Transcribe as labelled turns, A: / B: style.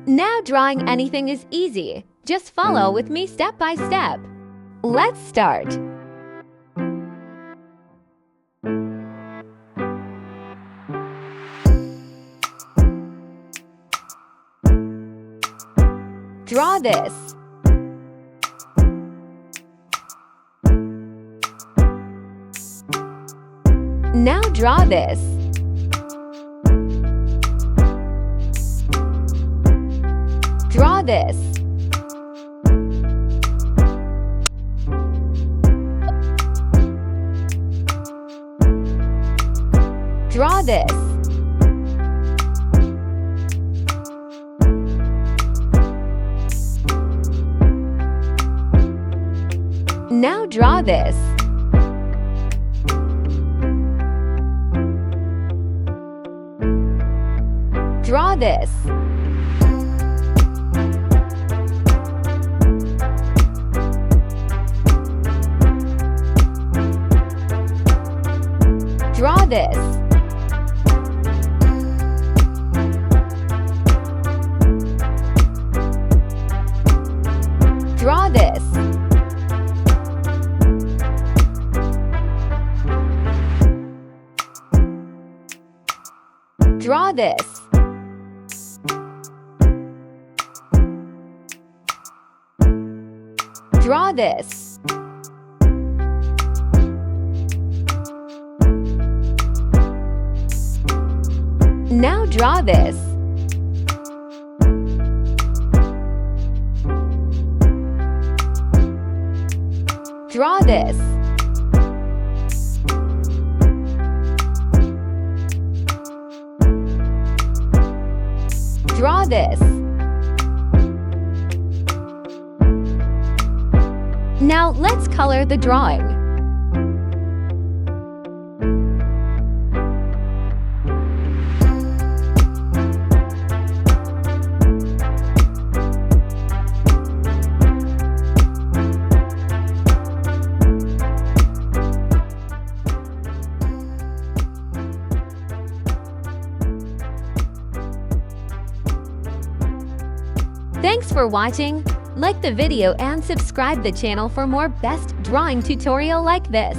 A: Now drawing anything is easy. Just follow with me step by step. Let's start. Draw this. Now draw this. Draw this. Draw this. Now draw this. Draw this. Draw this. Draw this. Draw this. Draw this. Now draw this. Draw this. Draw this. Now let's color the drawing. Thanks for watching. Like the video and subscribe the channel for more best drawing tutorial like this.